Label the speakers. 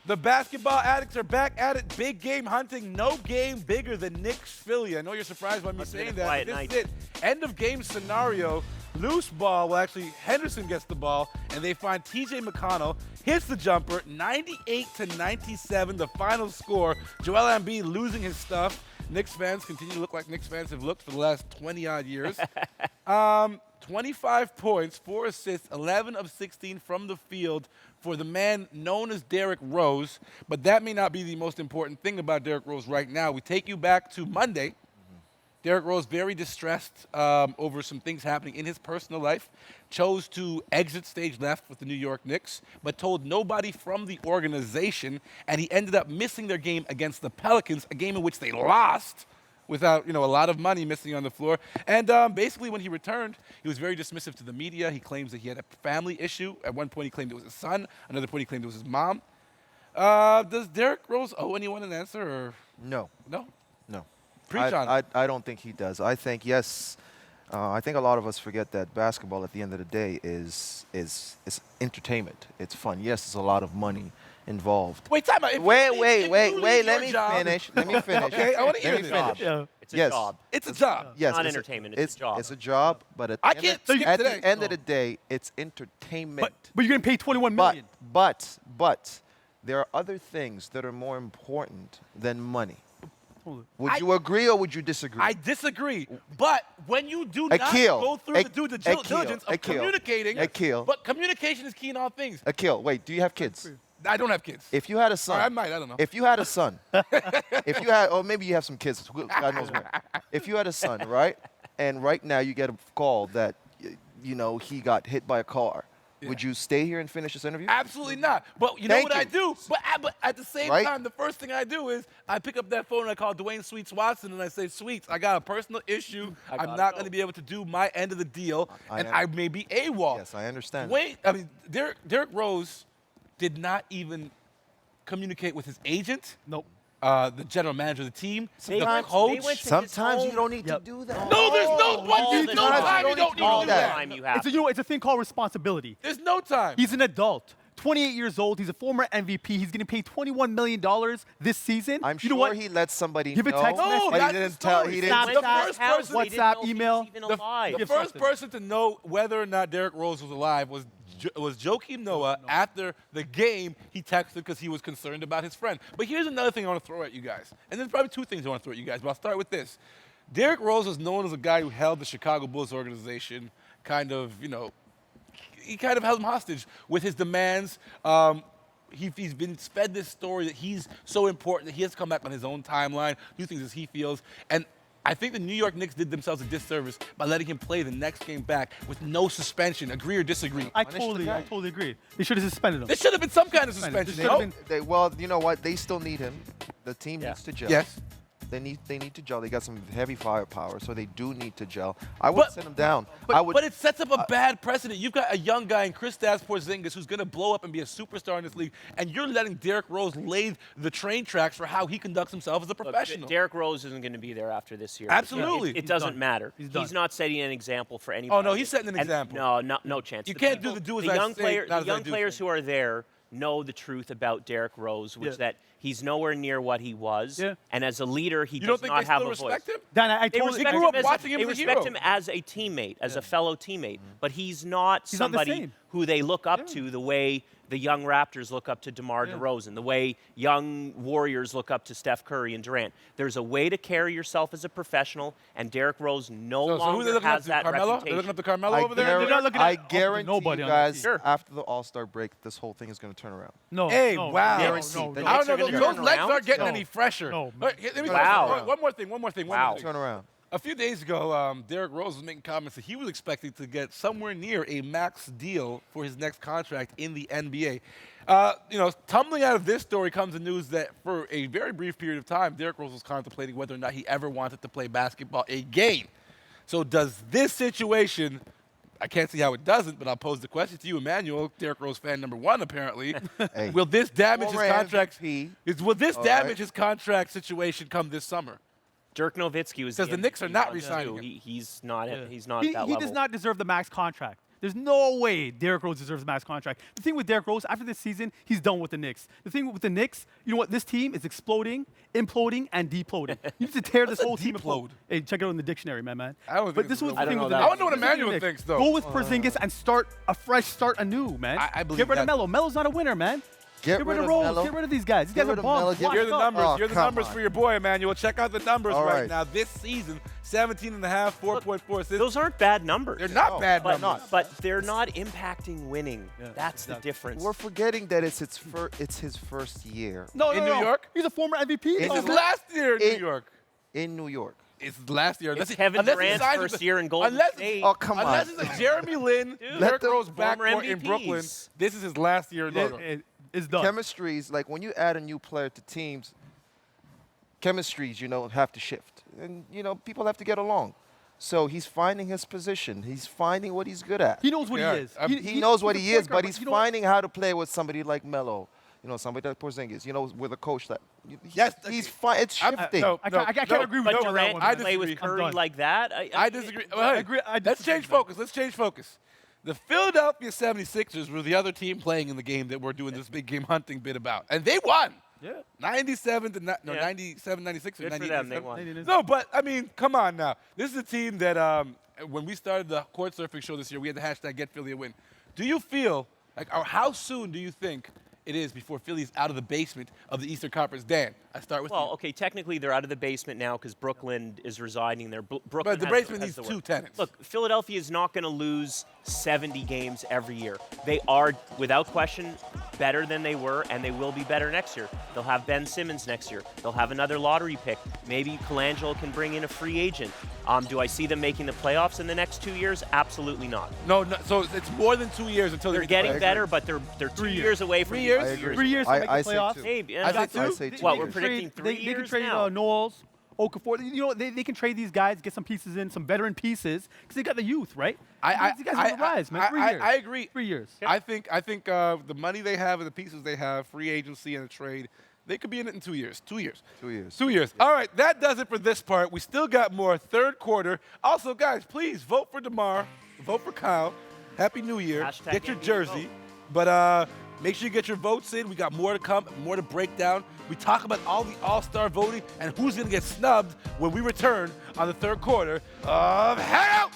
Speaker 1: The basketball addicts are back at it. Big game hunting. No game bigger than Knicks Philly. I know you're surprised by me saying that. But this is it. End of game scenario. Loose ball. Well, actually, Henderson gets the ball, and they find T.J. McConnell. Hits the jumper. 98-97, the final score. Joel Embiid losing his stuff. Knicks fans continue to look like Knicks fans have looked for the last 20-odd years. 25 points, 4 assists, 11 of 16 from the field for the man known as Derrick Rose. But that may not be the most important thing about Derrick Rose right now. We take you back to Monday. Derrick Rose, very distressed over some things happening in his personal life, chose to exit stage left with the New York Knicks, but told nobody from the organization, and he ended up missing their game against the Pelicans, a game in which they lost without, a lot of money missing on the floor. And basically, when he returned, he was very dismissive to the media. He claims that he had a family issue. At one point, he claimed it was his son. Another point, he claimed it was his mom. Does Derrick Rose owe anyone an answer? Or
Speaker 2: No.
Speaker 1: No?
Speaker 2: No.
Speaker 1: Preach on it.
Speaker 2: I don't think he does. I think, yes, I think a lot of us forget that basketball at the end of the day is entertainment. It's fun. Yes, there's a lot of money involved.
Speaker 1: Wait, time out.
Speaker 2: Wait. Let me finish.
Speaker 1: Okay, I want to hear this.
Speaker 3: Yeah. It's a
Speaker 2: Yes.
Speaker 3: job.
Speaker 1: It's a job.
Speaker 2: Yes,
Speaker 3: Not entertainment, it's a job.
Speaker 2: It's a job, but at,
Speaker 1: I
Speaker 2: the,
Speaker 1: can't
Speaker 2: end,
Speaker 1: skip
Speaker 2: at
Speaker 1: today.
Speaker 2: the end of the day, it's entertainment.
Speaker 4: But you're getting paid $21 million.
Speaker 2: But there are other things that are more important than money. Would you agree or would you disagree?
Speaker 1: I disagree. But when you do not
Speaker 2: Akil,
Speaker 1: go through the due diligence of
Speaker 2: Akil,
Speaker 1: communicating,
Speaker 2: Akil.
Speaker 1: but communication is key in all things.
Speaker 2: Akil, wait, do you have kids?
Speaker 1: I don't have kids.
Speaker 2: If you had a son.
Speaker 1: Or I might, I don't know.
Speaker 2: If you had a son, or maybe you have some kids, God knows where. If you had a son, right, and right now you get a call that, he got hit by a car, would you stay here and finish this interview?
Speaker 1: Absolutely not. But you know what I do? But at the same
Speaker 2: Right?
Speaker 1: time, the first thing I do is I pick up that phone and I call Dwayne Sweets Watson and I say, Sweets, I got a personal issue. I'm not going to be able to do my end of the deal, I may be AWOL.
Speaker 2: Yes, I understand.
Speaker 1: Derrick Rose did not even communicate with his agent.
Speaker 4: Nope.
Speaker 1: The general manager of the team, the coach.
Speaker 2: Sometimes you don't need to do that.
Speaker 1: No, there's no time you don't need to do that.
Speaker 3: Time you have.
Speaker 4: It's a thing called responsibility.
Speaker 1: There's no time.
Speaker 4: He's an adult. 28 years old. He's a former MVP. He's getting paid $21 million this season.
Speaker 2: I'm
Speaker 4: you know
Speaker 2: sure
Speaker 4: what?
Speaker 2: he let somebody
Speaker 4: Give a
Speaker 2: know.
Speaker 4: text message.
Speaker 2: But
Speaker 1: that's
Speaker 2: he
Speaker 1: the
Speaker 2: didn't tell.
Speaker 1: story.
Speaker 2: He didn't.
Speaker 1: The first person,
Speaker 4: WhatsApp, email.
Speaker 1: the first person to know whether or not Derrick Rose was alive was Joakim Noah. After the game, he texted because he was concerned about his friend. But here's another thing I want to throw at you guys. And there's probably two things I want to throw at you guys, but I'll start with this. Derrick Rose was known as a guy who held the Chicago Bulls organization he kind of held him hostage with his demands. He's been fed this story that he's so important that he has to come back on his own timeline, do things as he feels. And I think the New York Knicks did themselves a disservice by letting him play the next game back with no suspension. Agree or disagree?
Speaker 4: I totally agree. They should have suspended him.
Speaker 1: There should have been some kind of suspension.
Speaker 2: Well, you know what? They still need him. The team needs to gel.
Speaker 1: Yes.
Speaker 2: They need to gel. They got some heavy firepower, so they do need to gel. I would send them down.
Speaker 1: But it sets up a bad precedent. You've got a young guy in Kristaps Porzingis who's going to blow up and be a superstar in this league, and you're letting Derrick Rose lay the train tracks for how he conducts himself as a professional.
Speaker 3: Look, Derrick Rose isn't going to be there after this year.
Speaker 1: Absolutely.
Speaker 3: It doesn't matter.
Speaker 4: He's
Speaker 3: not setting an example for anybody.
Speaker 1: Oh, no, he's setting an example.
Speaker 3: No chance.
Speaker 1: You can't do as
Speaker 3: the
Speaker 1: I
Speaker 3: young
Speaker 1: say, not
Speaker 3: The
Speaker 1: as I
Speaker 3: young
Speaker 1: do
Speaker 3: players
Speaker 1: thing.
Speaker 3: who are there know the truth about Derrick Rose, which is that he's nowhere near what he was.
Speaker 4: Yeah.
Speaker 3: And as a leader, he
Speaker 1: You
Speaker 3: does
Speaker 1: don't think
Speaker 3: not
Speaker 1: they
Speaker 3: have
Speaker 1: still
Speaker 3: a
Speaker 1: respect
Speaker 3: voice.
Speaker 1: him?
Speaker 4: Dan, I
Speaker 3: They
Speaker 4: totally
Speaker 3: respect
Speaker 1: grew up
Speaker 3: him as
Speaker 1: watching him
Speaker 3: they
Speaker 1: as a
Speaker 3: respect
Speaker 1: hero.
Speaker 3: him as a teammate, as a fellow teammate. But he's not
Speaker 4: He's not the
Speaker 3: somebody
Speaker 4: same.
Speaker 3: who they look up to the way the young Raptors look up to DeMar DeRozan, the way young Warriors look up to Steph Curry and Durant. There's a way to carry yourself as a professional, and Derrick Rose no
Speaker 1: So who are they
Speaker 3: longer
Speaker 1: looking up
Speaker 3: has
Speaker 1: to?
Speaker 3: that
Speaker 1: Carmelo?
Speaker 3: reputation.
Speaker 1: They're looking up to Carmelo over there?
Speaker 4: They're not looking at-
Speaker 2: I
Speaker 4: up to
Speaker 2: guarantee
Speaker 4: nobody
Speaker 2: you
Speaker 4: on the
Speaker 2: guys,
Speaker 4: team.
Speaker 2: after the All-Star break, this whole thing is going to turn around.
Speaker 4: No.
Speaker 1: Hey,
Speaker 4: no,
Speaker 1: wow.
Speaker 4: no,
Speaker 2: Guaranteed.
Speaker 4: no,
Speaker 2: The
Speaker 4: no.
Speaker 1: I
Speaker 3: Knicks
Speaker 1: don't
Speaker 3: are
Speaker 1: know.
Speaker 3: gonna
Speaker 1: Those
Speaker 3: turn
Speaker 1: legs
Speaker 3: around?
Speaker 1: aren't getting
Speaker 4: No.
Speaker 1: any fresher.
Speaker 4: No.
Speaker 1: Let me
Speaker 3: Wow.
Speaker 1: one more thing.
Speaker 3: Wow.
Speaker 2: Turn around.
Speaker 1: A few days ago, Derrick Rose was making comments that he was expecting to get somewhere near a max deal for his next contract in the NBA. Tumbling out of this story comes the news that for a very brief period of time, Derrick Rose was contemplating whether or not he ever wanted to play basketball again. So does this situation, I can't see how it doesn't, but I'll pose the question to you, Emmanuel, Derrick Rose fan number one, apparently.
Speaker 2: Hey.
Speaker 1: Will this damage his
Speaker 2: Former
Speaker 1: contract?
Speaker 2: MVP.
Speaker 1: Will this
Speaker 2: All
Speaker 1: damage
Speaker 2: right.
Speaker 1: his contract situation come this summer?
Speaker 3: Dirk Nowitzki was
Speaker 1: Because the Knicks are
Speaker 3: MVP
Speaker 1: not
Speaker 3: once,
Speaker 1: re-signing
Speaker 3: too.
Speaker 1: him.
Speaker 3: He's not at that
Speaker 4: He
Speaker 3: level.
Speaker 4: does not deserve the max contract. There's no way Derrick Rose deserves a max contract. The thing with Derrick Rose, after this season, he's done with the Knicks. The thing with the Knicks, you know what? This team is exploding, imploding, and deploding. You need to tear this whole team apart.
Speaker 1: deplode?
Speaker 4: Hey, check it out in the dictionary, man.
Speaker 1: I don't think
Speaker 4: But
Speaker 1: it's
Speaker 4: this was
Speaker 1: real.
Speaker 4: the
Speaker 3: I don't
Speaker 4: thing
Speaker 3: know
Speaker 4: with the
Speaker 3: that.
Speaker 4: Knicks.
Speaker 1: I wonder what
Speaker 4: This is the
Speaker 1: Emmanuel
Speaker 4: Knicks.
Speaker 1: thinks, though.
Speaker 4: Go with Porzingis and start a fresh start anew, man.
Speaker 1: I believe
Speaker 4: Get rid
Speaker 1: that.
Speaker 4: of Melo. Melo's not a winner, man.
Speaker 2: Get
Speaker 4: rid of
Speaker 2: of
Speaker 4: Rose.
Speaker 2: Melo.
Speaker 4: Get rid of these guys. These
Speaker 2: Get
Speaker 4: guys are
Speaker 2: rid of Melo.
Speaker 4: bombs.
Speaker 2: Get
Speaker 1: Here are the
Speaker 2: Fuck.
Speaker 1: numbers.
Speaker 2: Oh,
Speaker 1: Here are the
Speaker 2: come
Speaker 1: numbers
Speaker 2: on.
Speaker 1: for your boy, Emmanuel. Check out the numbers
Speaker 2: All
Speaker 1: right
Speaker 2: right.
Speaker 1: now. This season, 17.5, 4.4 assists.
Speaker 3: Those aren't bad numbers.
Speaker 1: They're not
Speaker 2: No,
Speaker 1: bad
Speaker 3: but,
Speaker 1: numbers.
Speaker 3: but they're not impacting winning. That's the
Speaker 4: exactly.
Speaker 3: difference.
Speaker 2: We're forgetting that it's his first year
Speaker 4: No,
Speaker 1: In
Speaker 4: no,
Speaker 1: New
Speaker 4: no.
Speaker 1: York?
Speaker 4: He's a former MVP.
Speaker 1: This
Speaker 4: though,
Speaker 1: is
Speaker 4: man.
Speaker 1: last year in New
Speaker 2: It-
Speaker 1: York.
Speaker 2: in New York.
Speaker 1: It's last year.
Speaker 3: It's Kevin
Speaker 1: unless he
Speaker 3: Durant's
Speaker 1: signs
Speaker 3: first
Speaker 1: with-
Speaker 3: year in Golden
Speaker 1: unless,
Speaker 3: State.
Speaker 2: Oh, come
Speaker 1: Unless
Speaker 2: on.
Speaker 1: it's like Jeremy Lin,
Speaker 3: Dude.
Speaker 1: Derrick
Speaker 2: Let them-
Speaker 1: Rose
Speaker 3: Former
Speaker 1: backcourt in
Speaker 3: MVPs.
Speaker 1: Brooklyn. This is his last year in New York.
Speaker 4: It's done.
Speaker 2: Chemistries, like when you add a new player to teams, chemistries, have to shift. And, people have to get along. So he's finding his position. He's finding what he's good at.
Speaker 4: He knows what
Speaker 1: Yeah,
Speaker 4: he is.
Speaker 2: He knows what
Speaker 4: he's
Speaker 2: he
Speaker 4: a
Speaker 2: is,
Speaker 4: point guard,
Speaker 2: but he's
Speaker 4: you know what?
Speaker 2: finding how to play with somebody like Melo. Somebody like Porzingis. With a coach that.
Speaker 1: Yes,
Speaker 2: he's fine. It's
Speaker 1: I'm-
Speaker 2: shifting.
Speaker 1: no,
Speaker 4: I can't
Speaker 1: no,
Speaker 4: agree with
Speaker 3: But
Speaker 4: you on that
Speaker 3: Durant
Speaker 4: one.
Speaker 3: can
Speaker 1: I
Speaker 3: play with
Speaker 1: disagree.
Speaker 4: I'm
Speaker 3: Curry
Speaker 4: done.
Speaker 3: like that.
Speaker 1: I disagree.
Speaker 4: I
Speaker 1: Hey,
Speaker 4: agree. I
Speaker 1: let's
Speaker 4: disagree
Speaker 1: change
Speaker 4: with that.
Speaker 1: focus. Let's change focus. The Philadelphia 76ers were the other team playing in the game that we're doing this big game hunting bit about. And they won.
Speaker 4: Yeah.
Speaker 1: 97 to
Speaker 3: Yeah.
Speaker 1: 97, 96 or
Speaker 3: Good for
Speaker 1: 98.
Speaker 3: them, they won.
Speaker 1: No, but I mean, come on now. This is a team that when we started the court surfing show this year, we had the hashtag Get Philly a Win. Do you feel like, or how soon do you think it is before Philly's out of the basement of the Eastern Conference? Dan, I start with
Speaker 3: Well,
Speaker 1: you.
Speaker 3: okay, technically they're out of the basement now because Brooklyn is residing there. Brooklyn
Speaker 1: But the
Speaker 3: has
Speaker 1: basement
Speaker 3: has
Speaker 1: needs
Speaker 3: the
Speaker 1: two
Speaker 3: work.
Speaker 1: tenants.
Speaker 3: Look, Philadelphia is not going to lose 70 games every year. They are, without question, better than they were, and they will be better next year. They'll have Ben Simmons next year. They'll have another lottery pick. Maybe Colangelo can bring in a free agent. Do I see them making the playoffs in the next 2 years? Absolutely not.
Speaker 1: No, so it's more than 2 years until
Speaker 3: They're
Speaker 1: they
Speaker 3: getting
Speaker 1: get
Speaker 3: better, but they're 2 years away from
Speaker 1: 3
Speaker 3: being
Speaker 1: years?
Speaker 2: I agree.
Speaker 4: 3 years to make
Speaker 2: I
Speaker 4: the
Speaker 2: say
Speaker 4: playoffs.
Speaker 2: two.
Speaker 3: Hey,
Speaker 1: I say two.
Speaker 2: I say two
Speaker 3: What,
Speaker 2: years.
Speaker 3: we're predicting 3
Speaker 4: they
Speaker 3: years
Speaker 4: can trade
Speaker 3: now.
Speaker 4: Knowles, Okafor. They can trade these guys, get some pieces in, some veteran pieces, because they got the youth, right? These guys are on the rise, man. 3 years.
Speaker 1: I agree.
Speaker 4: 3 years.
Speaker 1: I think the money they have and the pieces they have, free agency and a trade, they could be in it in 2 years. 2 years.
Speaker 2: 2 years.
Speaker 1: 2 years. All right, that does it for this part. We still got more third quarter. Also, guys, please vote for DeMar. Vote for Kyle. Happy New Year.
Speaker 3: Hashtag
Speaker 1: Get your
Speaker 3: get your
Speaker 1: jersey.
Speaker 3: vote.
Speaker 1: But make sure you get your votes in. We got more to come, more to break down. We talk about all the all-star voting and who's going to get snubbed when we return on the third quarter of Hangout.